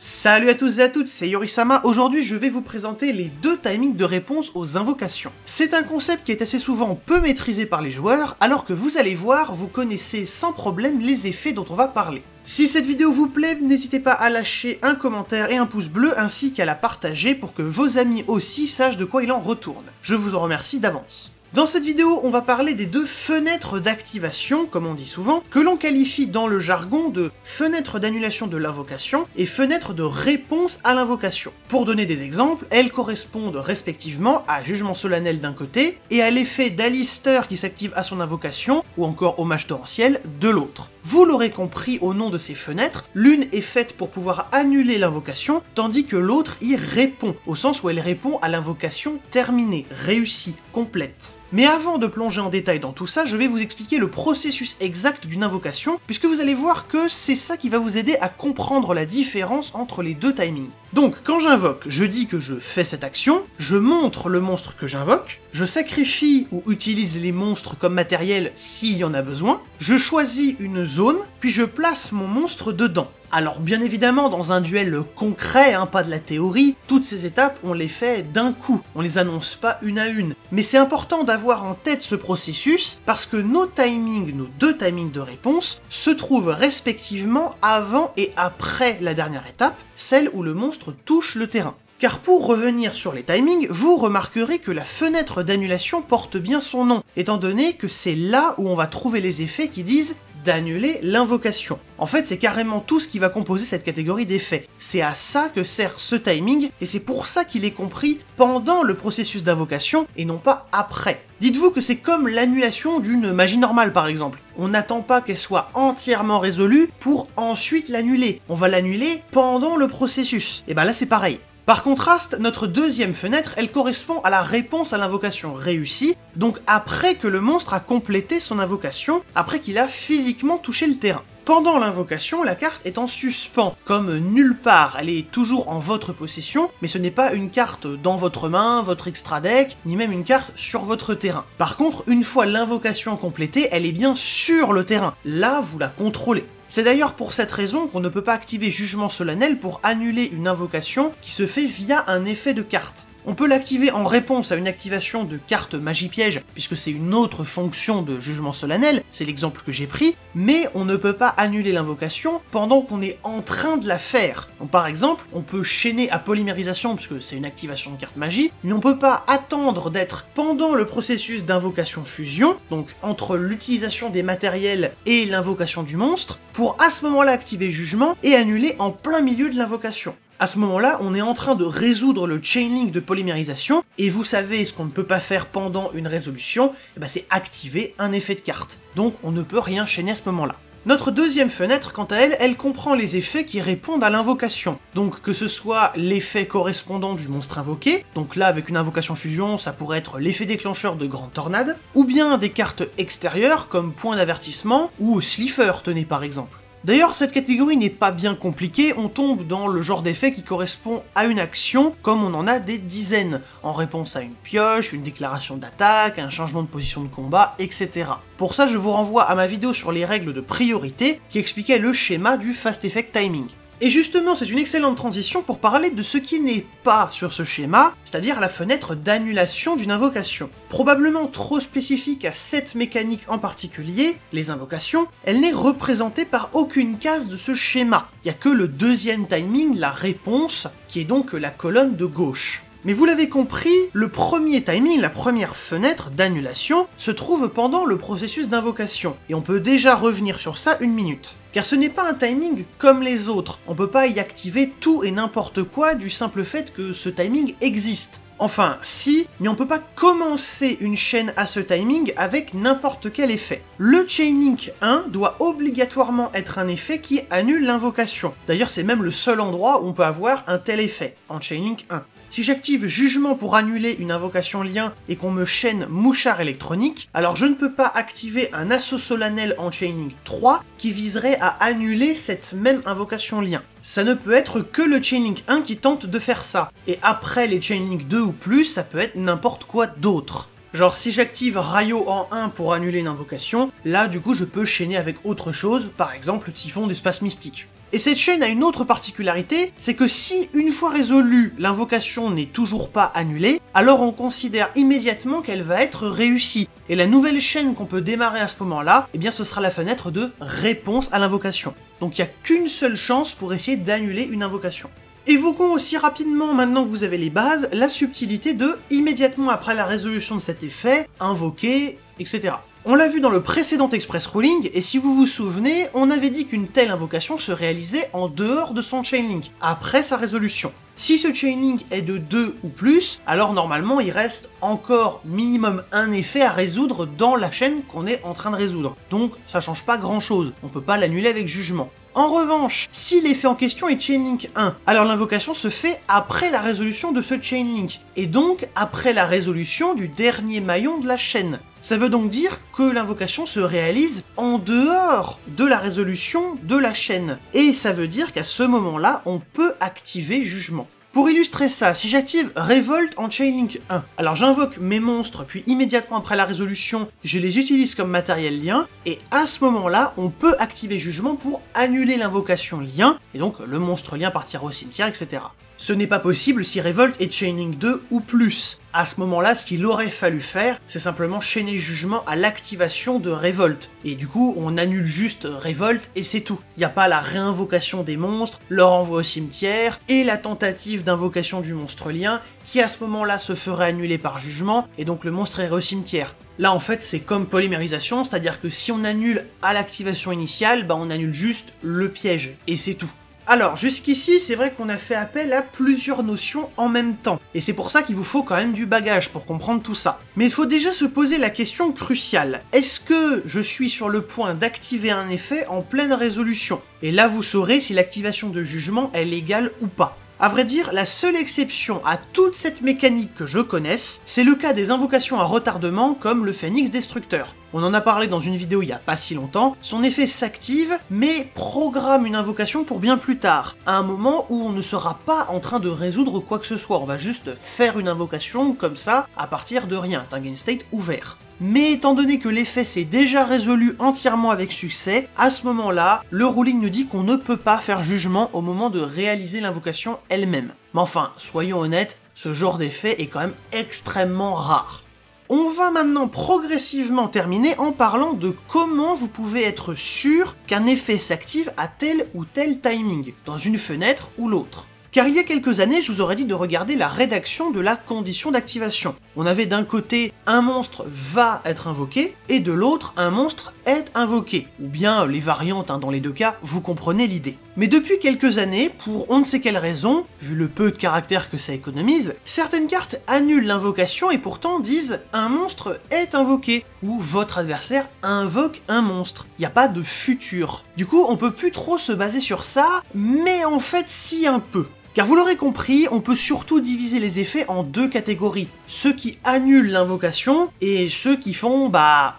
Salut à tous et à toutes, c'est Yorisama. Aujourd'hui, je vais vous présenter les deux timings de réponse aux invocations. C'est un concept qui est assez souvent peu maîtrisé par les joueurs, alors que vous allez voir, vous connaissez sans problème les effets dont on va parler. Si cette vidéo vous plaît, n'hésitez pas à lâcher un commentaire et un pouce bleu, ainsi qu'à la partager pour que vos amis aussi sachent de quoi il en retourne. Je vous en remercie d'avance. Dans cette vidéo, on va parler des deux fenêtres d'activation, comme on dit souvent, que l'on qualifie dans le jargon de fenêtre d'annulation de l'invocation et fenêtre de réponse à l'invocation. Pour donner des exemples, elles correspondent respectivement à Jugement solennel d'un côté et à l'effet d'Alistair qui s'active à son invocation, ou encore Hommage torrentiel, de l'autre. Vous l'aurez compris au nom de ces fenêtres, l'une est faite pour pouvoir annuler l'invocation, tandis que l'autre y répond, au sens où elle répond à l'invocation terminée, réussie, complète. Mais avant de plonger en détail dans tout ça, je vais vous expliquer le processus exact d'une invocation, puisque vous allez voir que c'est ça qui va vous aider à comprendre la différence entre les deux timings. Donc, quand j'invoque, je dis que je fais cette action, je montre le monstre que j'invoque, je sacrifie ou utilise les monstres comme matériel s'il y en a besoin, je choisis une zone, puis je place mon monstre dedans. Alors bien évidemment, dans un duel concret, pas de la théorie, toutes ces étapes, on les fait d'un coup, on les annonce pas une à une. Mais c'est important d'avoir en tête ce processus, parce que nos deux timings de réponse, se trouvent respectivement avant et après la dernière étape, celle où le monstre touche le terrain. Car pour revenir sur les timings, vous remarquerez que la fenêtre d'annulation porte bien son nom, étant donné que c'est là où on va trouver les effets qui disent d'annuler l'invocation. En fait, c'est carrément tout ce qui va composer cette catégorie d'effets. C'est à ça que sert ce timing, et c'est pour ça qu'il est compris pendant le processus d'invocation, et non pas après. Dites-vous que c'est comme l'annulation d'une magie normale par exemple. On n'attend pas qu'elle soit entièrement résolue pour ensuite l'annuler. On va l'annuler pendant le processus. Et ben là c'est pareil. Par contraste, notre deuxième fenêtre, elle correspond à la réponse à l'invocation réussie, donc après que le monstre a complété son invocation, après qu'il a physiquement touché le terrain. Pendant l'invocation, la carte est en suspens, comme nulle part, elle est toujours en votre possession, mais ce n'est pas une carte dans votre main, votre extra deck, ni même une carte sur votre terrain. Par contre, une fois l'invocation complétée, elle est bien sur le terrain, là vous la contrôlez. C'est d'ailleurs pour cette raison qu'on ne peut pas activer Jugement solennel pour annuler une invocation qui se fait via un effet de carte. On peut l'activer en réponse à une activation de carte magie piège, puisque c'est une autre fonction de Jugement solennel, c'est l'exemple que j'ai pris, mais on ne peut pas annuler l'invocation pendant qu'on est en train de la faire. Donc par exemple, on peut chaîner à polymérisation, puisque c'est une activation de carte magie, mais on peut pas attendre d'être pendant le processus d'invocation fusion, donc entre l'utilisation des matériels et l'invocation du monstre, pour à ce moment-là activer Jugement et annuler en plein milieu de l'invocation. À ce moment-là, on est en train de résoudre le chainlink de polymérisation, et vous savez ce qu'on ne peut pas faire pendant une résolution, c'est activer un effet de carte. Donc on ne peut rien chaîner à ce moment-là. Notre deuxième fenêtre, quant à elle, elle comprend les effets qui répondent à l'invocation. Donc que ce soit l'effet correspondant du monstre invoqué, donc là avec une invocation fusion, ça pourrait être l'effet déclencheur de Grande Tornade, ou bien des cartes extérieures comme Point d'avertissement ou Slifer, tenez par exemple. D'ailleurs, cette catégorie n'est pas bien compliquée, on tombe dans le genre d'effet qui correspond à une action, comme on en a des dizaines, en réponse à une pioche, une déclaration d'attaque, un changement de position de combat, etc. Pour ça, je vous renvoie à ma vidéo sur les règles de priorité, qui expliquait le schéma du Fast Effect Timing. Et justement, c'est une excellente transition pour parler de ce qui n'est pas sur ce schéma, c'est-à-dire la fenêtre d'annulation d'une invocation. Probablement trop spécifique à cette mécanique en particulier, les invocations, elle n'est représentée par aucune case de ce schéma. Il n'y a que le deuxième timing, la réponse, qui est donc la colonne de gauche. Mais vous l'avez compris, le premier timing, la première fenêtre d'annulation, se trouve pendant le processus d'invocation, et on peut déjà revenir sur ça une minute. Car ce n'est pas un timing comme les autres, on peut pas y activer tout et n'importe quoi du simple fait que ce timing existe. Enfin, si, mais on peut pas commencer une chaîne à ce timing avec n'importe quel effet. Le Chainlink 1 doit obligatoirement être un effet qui annule l'invocation. D'ailleurs, c'est même le seul endroit où on peut avoir un tel effet, en Chainlink 1. Si j'active Jugement pour annuler une invocation lien et qu'on me chaîne Mouchard électronique, alors je ne peux pas activer un assaut solennel en Chainlink 3 qui viserait à annuler cette même invocation lien. Ça ne peut être que le Chainlink 1 qui tente de faire ça, et après les Chainlink 2 ou plus, ça peut être n'importe quoi d'autre. Genre si j'active Rayo en 1 pour annuler une invocation, là du coup je peux chaîner avec autre chose, par exemple Typhon d'espace mystique. Et cette chaîne a une autre particularité, c'est que si une fois résolue, l'invocation n'est toujours pas annulée, alors on considère immédiatement qu'elle va être réussie. Et la nouvelle chaîne qu'on peut démarrer à ce moment-là, eh bien ce sera la fenêtre de réponse à l'invocation. Donc il n'y a qu'une seule chance pour essayer d'annuler une invocation. Évoquons aussi rapidement, maintenant que vous avez les bases, la subtilité de, immédiatement après la résolution de cet effet, invoquer, etc. On l'a vu dans le précédent Express Ruling, et si vous vous souvenez, on avait dit qu'une telle invocation se réalisait en dehors de son chainlink, après sa résolution. Si ce chainlink est de 2 ou plus, alors normalement il reste encore minimum un effet à résoudre dans la chaîne qu'on est en train de résoudre. Donc ça change pas grand chose, on peut pas l'annuler avec jugement. En revanche, si l'effet en question est chainlink 1, alors l'invocation se fait après la résolution de ce chainlink, et donc après la résolution du dernier maillon de la chaîne. Ça veut donc dire que l'invocation se réalise en dehors de la résolution de la chaîne, et ça veut dire qu'à ce moment-là, on peut activer jugement. Pour illustrer ça, si j'active Révolte en Chainlink 1, alors j'invoque mes monstres, puis immédiatement après la résolution, je les utilise comme matériel lien, et à ce moment-là, on peut activer Jugement pour annuler l'invocation lien, et donc le monstre lien partira au cimetière, etc. Ce n'est pas possible si Révolte est Chaining 2 ou plus. À ce moment-là, ce qu'il aurait fallu faire, c'est simplement chaîner Jugement à l'activation de Révolte. Et du coup, on annule juste Révolte et c'est tout. Il n'y a pas la réinvocation des monstres, leur envoi au cimetière, et la tentative d'invocation du monstre lien, qui à ce moment-là se ferait annuler par Jugement, et donc le monstre irait au cimetière. Là, en fait, c'est comme polymérisation, c'est-à-dire que si on annule à l'activation initiale, bah on annule juste le piège, et c'est tout. Alors, jusqu'ici, c'est vrai qu'on a fait appel à plusieurs notions en même temps, et c'est pour ça qu'il vous faut quand même du bagage pour comprendre tout ça. Mais il faut déjà se poser la question cruciale, est-ce que je suis sur le point d'activer un effet en pleine résolution? Et là, vous saurez si l'activation de jugement est légale ou pas. À vrai dire, la seule exception à toute cette mécanique que je connaisse, c'est le cas des invocations à retardement comme le Phénix Destructeur. On en a parlé dans une vidéo il y a pas si longtemps, son effet s'active, mais programme une invocation pour bien plus tard, à un moment où on ne sera pas en train de résoudre quoi que ce soit, on va juste faire une invocation comme ça, à partir de rien, d'un game state ouvert. Mais étant donné que l'effet s'est déjà résolu entièrement avec succès, à ce moment-là, le ruling nous dit qu'on ne peut pas faire jugement au moment de réaliser l'invocation elle-même. Mais enfin, soyons honnêtes, ce genre d'effet est quand même extrêmement rare. On va maintenant progressivement terminer en parlant de comment vous pouvez être sûr qu'un effet s'active à tel ou tel timing, dans une fenêtre ou l'autre. Car il y a quelques années, je vous aurais dit de regarder la rédaction de la condition d'activation. On avait d'un côté un monstre va être invoqué, et de l'autre un monstre est invoqué. Ou bien les variantes, dans les deux cas, vous comprenez l'idée. Mais depuis quelques années, pour on ne sait quelle raison, vu le peu de caractères que ça économise, certaines cartes annulent l'invocation et pourtant disent un monstre est invoqué, ou votre adversaire invoque un monstre. Il n'y a pas de futur. Du coup, on peut plus trop se baser sur ça, mais en fait si un peu. Car vous l'aurez compris, on peut surtout diviser les effets en deux catégories. Ceux qui annulent l'invocation et ceux qui font,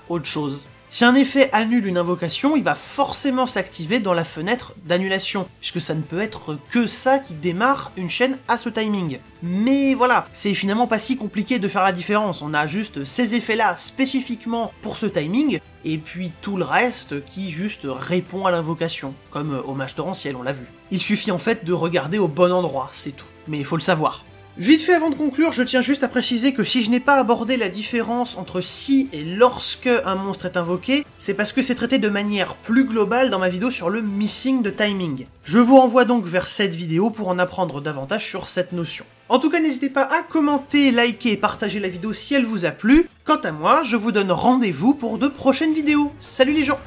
autre chose. Si un effet annule une invocation, il va forcément s'activer dans la fenêtre d'annulation, puisque ça ne peut être que ça qui démarre une chaîne à ce timing. Mais voilà, c'est finalement pas si compliqué de faire la différence, on a juste ces effets-là spécifiquement pour ce timing, et puis tout le reste qui juste répond à l'invocation, comme hommage torrentiel, on l'a vu. Il suffit en fait de regarder au bon endroit, c'est tout, mais il faut le savoir. Vite fait avant de conclure, je tiens juste à préciser que si je n'ai pas abordé la différence entre si et lorsque un monstre est invoqué, c'est parce que c'est traité de manière plus globale dans ma vidéo sur le missing de timing. Je vous renvoie donc vers cette vidéo pour en apprendre davantage sur cette notion. En tout cas, n'hésitez pas à commenter, liker et partager la vidéo si elle vous a plu. Quant à moi, je vous donne rendez-vous pour de prochaines vidéos. Salut les gens!